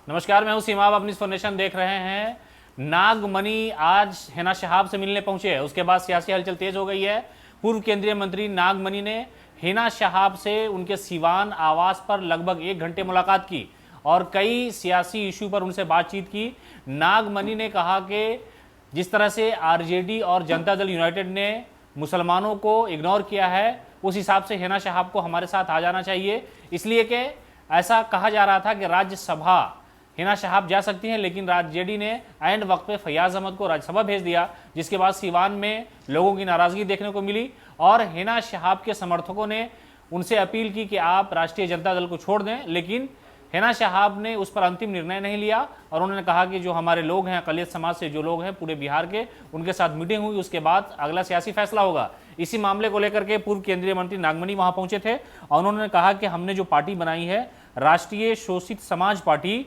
नमस्कार, मैं हूं सीमा। आप अपनी इन्फॉर्मेशन देख रहे हैं। नागमणि आज हिना शहाब से मिलने पहुंचे हैं, उसके बाद सियासी हलचल तेज हो गई है। पूर्व केंद्रीय मंत्री नागमणि ने हिना शहाब से उनके सिवान आवास पर लगभग 1 घंटे मुलाकात की और कई सियासी इशू पर उनसे बातचीत की। नागमणि ने कहा कि जिस तरह से आरजेडी और जनता दल यूनाइटेड ने मुसलमानों को इग्नोर किया है, उस हिसाब से हिना शहाब को हमारे साथ आ जाना चाहिए। इसलिए कि ऐसा कहा जा रहा था कि राज्यसभा हिना शहाब जा सकती हैं, लेकिन आरजेडी ने एंड वक्त पे फैयाज अहमद को राज्यसभा भेज दिया, जिसके बाद सीवान में लोगों की नाराजगी देखने को मिली और हिना शहाब के समर्थकों ने उनसे अपील की कि आप राष्ट्रीय जनता दल को छोड़ दें। लेकिन हिना शहाब ने उस पर अंतिम निर्णय नहीं लिया और उन्होंने कहा कि जो हमारे लोग हैं, अक़लियत समाज से जो लोग हैं पूरे बिहार के, उनके साथ मीटिंग हुई, उसके बाद अगला सियासी फैसला होगा। इसी मामले को लेकर के पूर्व केंद्रीय मंत्री नागमणि वहां पहुंचे थे और उन्होंने कहा कि हमने जो पार्टी बनाई है, राष्ट्रीय शोषित समाज पार्टी,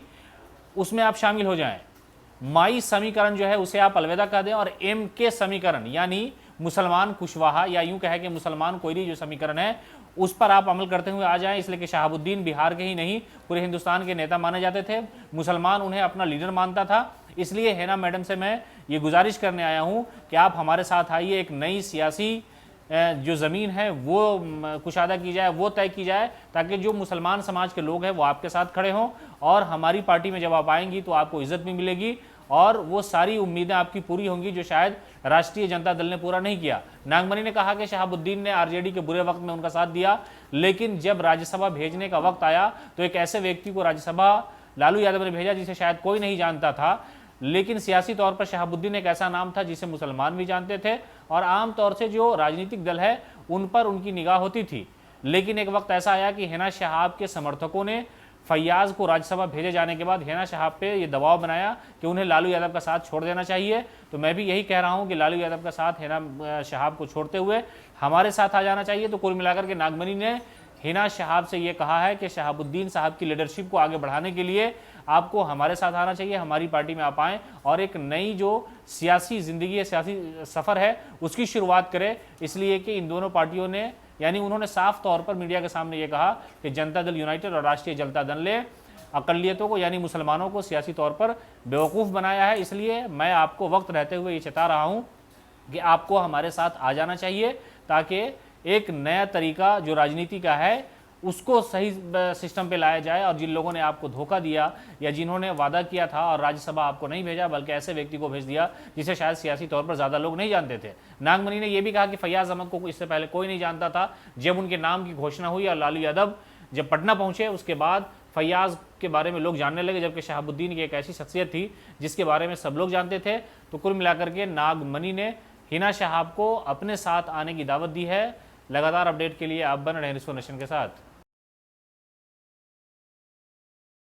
उसमें आप शामिल हो जाएं। माई समीकरण जो है उसे आप अलविदा कर दें और एम के समीकरण यानी मुसलमान कुशवाहा या यूं कहे कि मुसलमान कोयरी जो समीकरण है, उस पर आप अमल करते हुए आ जाएं। इसलिए कि शहाबुद्दीन बिहार के ही नहीं पूरे हिंदुस्तान के नेता माने जाते थे, मुसलमान उन्हें अपना लीडर मानता था। इसलिए हिना मैडम से मैं ये गुजारिश करने आया हूं कि आप हमारे साथ आइए, एक नई सियासी जो ज़मीन है वो कुशादा की जाए, वो तय की जाए, ताकि जो मुसलमान समाज के लोग हैं वो आपके साथ खड़े हों और हमारी पार्टी में जब आप आएंगी तो आपको इज्जत भी मिलेगी और वो सारी उम्मीदें आपकी पूरी होंगी जो शायद राष्ट्रीय जनता दल ने पूरा नहीं किया। नागमणि ने कहा कि शहाबुद्दीन ने आरजेडी के बुरे वक्त में उनका साथ दिया, लेकिन जब राज्यसभा भेजने का वक्त आया तो एक ऐसे व्यक्ति को राज्यसभा लालू यादव ने भेजा जिसे शायद कोई नहीं जानता था, लेकिन सियासी तौर पर शहाबुद्दीन एक ऐसा नाम था जिसे मुसलमान भी जानते थे और आम तौर से जो राजनीतिक दल है उन पर उनकी निगाह होती थी। लेकिन एक वक्त ऐसा आया कि हिना शहाब के समर्थकों ने फैयाज को राज्यसभा भेजे जाने के बाद हिना शहाब पे ये दबाव बनाया कि उन्हें लालू यादव का साथ छोड़ देना चाहिए। तो मैं भी यही कह रहा हूं कि लालू यादव का साथ हिना शहाब को छोड़ते हुए हमारे साथ आ जाना चाहिए। तो कुल मिलाकर के नागमणि ने हिना शहाब से ये कहा है कि शहाबुद्दीन साहब की लीडरशिप को आगे बढ़ाने के लिए आपको हमारे साथ आना चाहिए, हमारी पार्टी में आप आएँ और एक नई जो सियासी ज़िंदगी है, सियासी सफ़र है, उसकी शुरुआत करें। इसलिए कि इन दोनों पार्टियों ने, यानी उन्होंने साफ तौर पर मीडिया के सामने ये कहा कि जनता दल यूनाइटेड और राष्ट्रीय जनता दल ने अकलियतों को यानी मुसलमानों को सियासी तौर पर बेवकूफ़ बनाया है। इसलिए मैं आपको वक्त रहते हुए ये चेता रहा हूँ कि आपको हमारे साथ आ जाना चाहिए, ताकि एक नया तरीका जो राजनीति का है उसको सही सिस्टम पे लाया जाए और जिन लोगों ने आपको धोखा दिया या जिन्होंने वादा किया था और राज्यसभा आपको नहीं भेजा बल्कि ऐसे व्यक्ति को भेज दिया जिसे शायद सियासी तौर पर ज़्यादा लोग नहीं जानते थे। नागमणि ने यह भी कहा कि फैयाज अहमद को इससे पहले कोई नहीं जानता था। जब उनके नाम की घोषणा हुई और लालू यादव जब पटना पहुंचे, उसके बाद फैयाज के बारे में लोग जानने लगे, जबकि शहाबुद्दीन की एक ऐसी शख्सियत थी जिसके बारे में सब लोग जानते थे। तो कुल मिलाकर के नागमणि ने हिना शहाब को अपने साथ आने की दावत दी है। लगातार अपडेट के लिए आप बन रहे हैं रिसो नेशन के साथ।